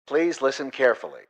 Please listen carefully.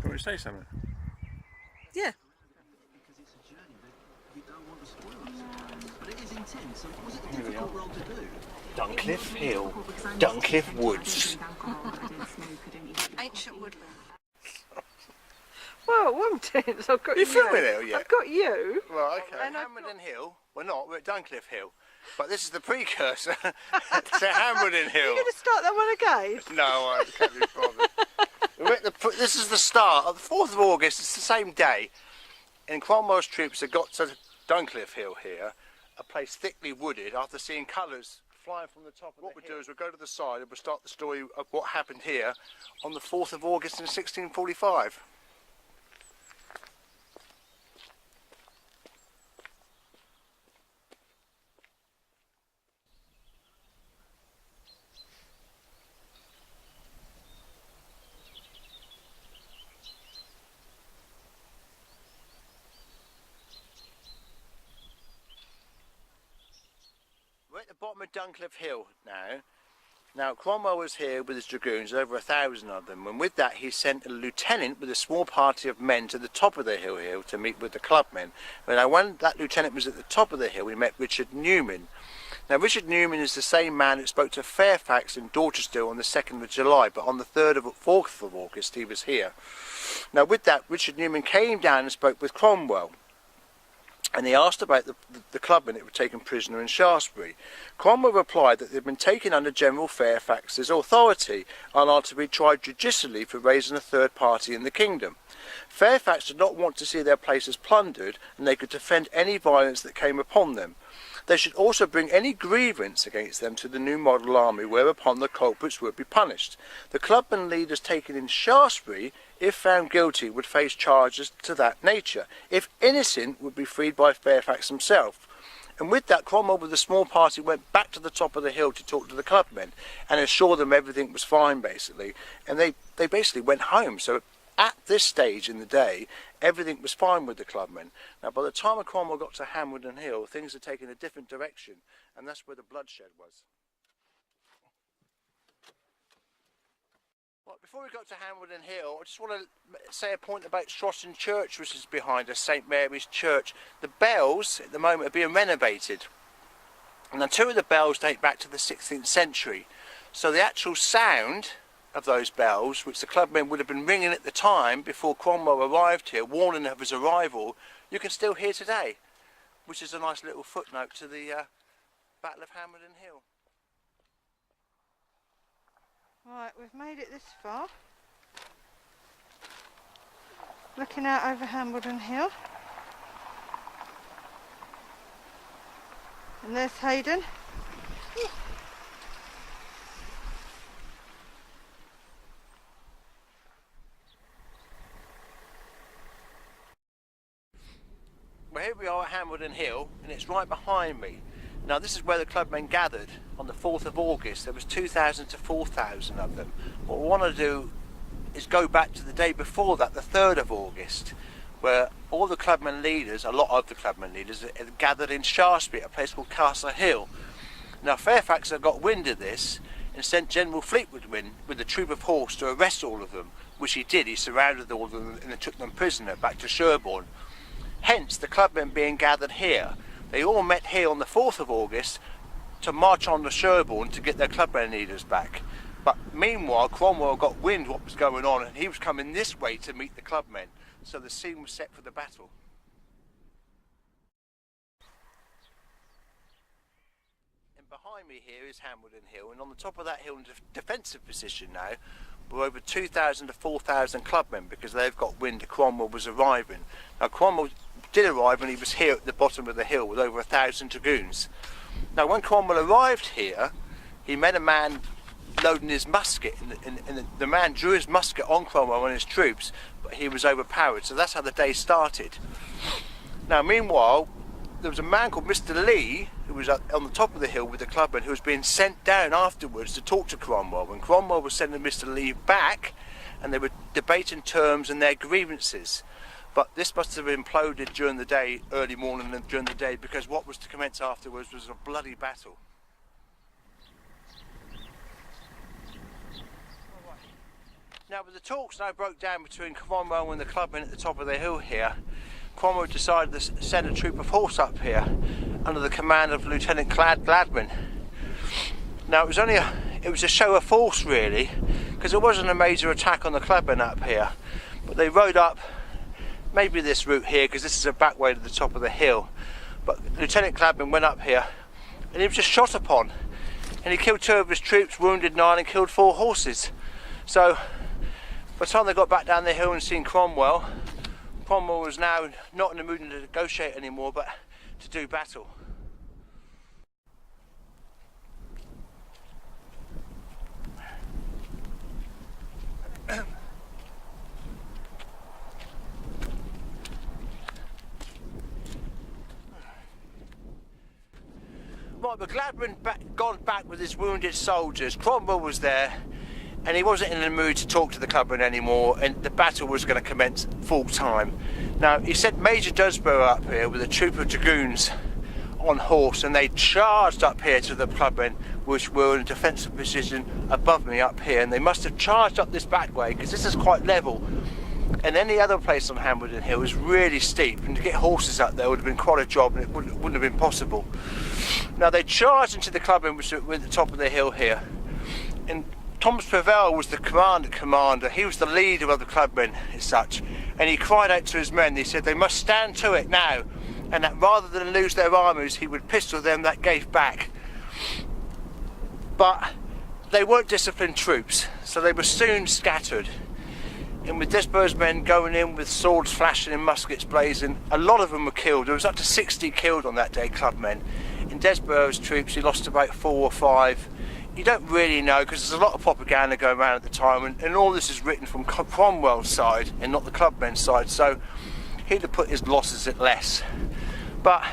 You want to say something? Yeah. Because it's a journey that you don't want to spoil us. But it is intense. And was it a difficult role to do? Duncliffe Hill, Duncliffe Woods. Ancient woodland. Well, one tense, I've got you. You filming it yet? I've got you. Right, okay. And I've Hambledon Hill, we're not, we're at Duncliffe Hill. But this is the precursor to Hambledon Hill. You're going to start that one again? No, I can't be bothered. This is the start of the 4th of August, it's the same day. And Cromwell's troops had got to Duncliffe Hill here, a place thickly wooded, after seeing colours flying from the top of the hill. What we'll do is we'll go to the side and we'll start the story of what happened here on the 4th of August in 1645. We're at the bottom of Duncliffe Hill now. Now Cromwell was here with his dragoons, over 1,000 of them, and with that he sent a lieutenant with a small party of men to the top of the hill here to meet with the clubmen. Now when that lieutenant was at the top of the hill, we met Richard Newman. Now Richard Newman is the same man that spoke to Fairfax in Dorchester on the 2nd of July, but on the 4th of August he was here. Now with that, Richard Newman came down and spoke with Cromwell. And he asked about the clubmen that were taken prisoner in Shaftesbury. Cromwell replied that they'd been taken under General Fairfax's authority and are to be tried judicially for raising a third party in the kingdom. Fairfax did not want to see their places plundered, and they could defend any violence that came upon them. They should also bring any grievance against them to the new model army, whereupon the culprits would be punished. The clubmen leaders taken in Shaftesbury, if found guilty, would face charges to that nature. If innocent, would be freed by Fairfax himself. And with that, Cromwell with a small party went back to the top of the hill to talk to the clubmen and assure them everything was fine, basically. And they basically went home. So at this stage in the day, everything was fine with the clubmen. Now, by the time Cromwell got to Hambledon Hill, things had taken a different direction, and that's where the bloodshed was. Right, before we got to Hambledon Hill, I just want to say a point about Sutton Church, which is behind us, St Mary's Church. The bells at the moment are being renovated. Now, 2 of the bells date back to the 16th century. So the actual sound of those bells, which the clubmen would have been ringing at the time before Cromwell arrived here, warning of his arrival, you can still hear today, which is a nice little footnote to the Battle of Hambledon Hill. Right, we've made it this far. Looking out over Hambledon Hill. And there's Hayden. Well, here we are at Hambledon Hill, and it's right behind me. Now this is where the clubmen gathered on the 4th of August. There was 2,000 to 4,000 of them. What we want to do is go back to the day before that, the 3rd of August, where all the clubmen leaders, a lot of the clubmen leaders, gathered in Shaftesbury at a place called Castle Hill. Now Fairfax had got wind of this and sent General Fleetwood with a troop of horse to arrest all of them, which he did. He surrounded all of them and took them prisoner back to Sherborne. hence the clubmen being gathered here. They all met here on the 4th of August to march on to Sherborne to get their clubmen leaders back. But meanwhile, Cromwell got wind what was going on, and he was coming this way to meet the clubmen. So the scene was set for the battle. And behind me here is Hambledon Hill, and on the top of that hill in defensive position now were over 2,000 to 4,000 clubmen, because they've got wind that Cromwell was arriving. Now Cromwell did arrive, and he was here at the bottom of the hill with over 1,000 dragoons. Now when Cromwell arrived here, he met a man loading his musket, and the man drew his musket on Cromwell and his troops, but he was overpowered. So that's how the day started. Now meanwhile, there was a man called Mr. Lee who was on the top of the hill with the clubmen, who was being sent down afterwards to talk to Cromwell, and Cromwell was sending Mr. Lee back, and they were debating terms and their grievances. But this must have imploded during the day, early morning and during the day, because what was to commence afterwards was a bloody battle. Now with the talks now broke down between Cromwell and the clubmen at the top of the hill here, Cromwell decided to send a troop of horse up here under the command of Lieutenant Gladman. Now it was a show of force really, because it wasn't a major attack on the clubmen up here, but they rode up maybe this route here, because this is a back way to the top of the hill. But Lieutenant Clubmen went up here and he was just shot upon, and he killed 2 of his troops, wounded 9 and killed 4 horses. So by the time they got back down the hill and seen Cromwell, Cromwell was now not in the mood to negotiate anymore, but to do battle. Right, but Gladman gone back with his wounded soldiers. Cromwell was there, and he wasn't in the mood to talk to the clubmen anymore, and the battle was going to commence full time. Now, he sent Major Dusborough up here with a troop of dragoons on horse, and they charged up here to the clubmen, which were in a defensive position above me up here, and they must have charged up this back way, because this is quite level, and any other place on Hambledon Hill is really steep, and to get horses up there would have been quite a job, and it wouldn't have been possible. Now they charged into the clubmen, which were at the top of the hill here, and Thomas Prevail was the commander. He was the leader of the clubmen as such, and he cried out to his men. He said they must stand to it now, and that rather than lose their armies, he would pistol them that gave back. But they weren't disciplined troops, so they were soon scattered. And with Desborough's men going in with swords flashing and muskets blazing, a lot of them were killed. There was up to 60 killed on that day, clubmen. In Desborough's troops, he lost about 4 or 5. You don't really know, because there's a lot of propaganda going around at the time, and all this is written from Cromwell's side and not the clubmen's side, so he'd have put his losses at less. But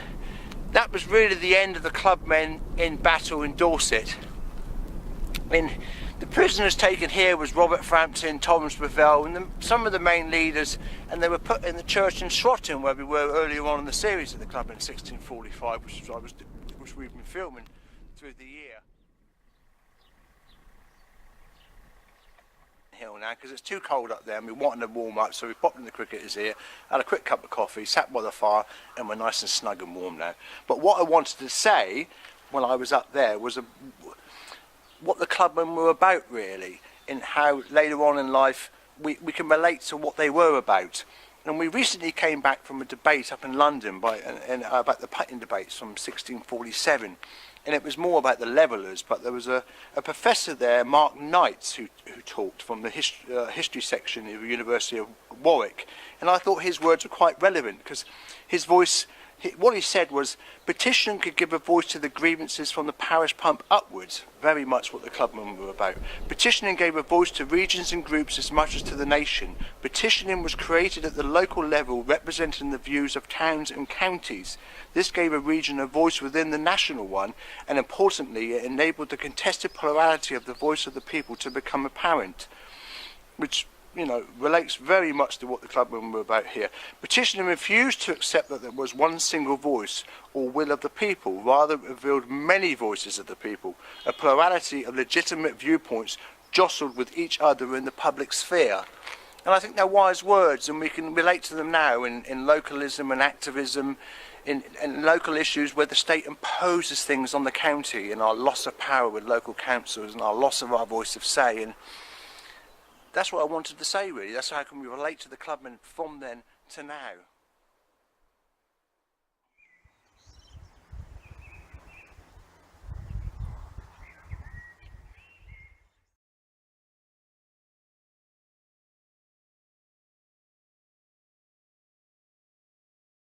that was really the end of the clubmen in battle in Dorset. And the prisoners taken here was Robert Frampton, Thomas Prevail, and some of the main leaders, and they were put in the church in Shroton, where we were earlier on in the series of the club in 1645, which we've been filming through the year. Hill now, because it's too cold up there and we wanted to warm up, so we popped in the cricketers here, had a quick cup of coffee, sat by the fire, and we're nice and snug and warm now. But what I wanted to say when I was up there was what the clubmen were about really, and how later on in life we can relate to what they were about. And we recently came back from a debate up in London about the putting debates from 1647, and it was more about the levellers, but there was a professor there, Mark Knights, who talked from the history section of the University of Warwick, and I thought his words were quite relevant, because his voice, what he said was, petition could give a voice to the grievances from the parish pump upwards, very much what the clubmen were about. Petitioning gave a voice to regions and groups as much as to the nation. Petitioning was created at the local level, representing the views of towns and counties. This gave a region a voice within the national one, and importantly it enabled the contested plurality of the voice of the people to become apparent, which, you know, relates very much to what the clubmen were about here. Petitioning refused to accept that there was one single voice or will of the people, rather it revealed many voices of the people. A plurality of legitimate viewpoints jostled with each other in the public sphere. And I think they're wise words, and we can relate to them now in localism and activism, in local issues where the state imposes things on the county, and our loss of power with local councils and our loss of our voice of say. And that's what I wanted to say, really. That's how can we relate to the Clubmen from then to now.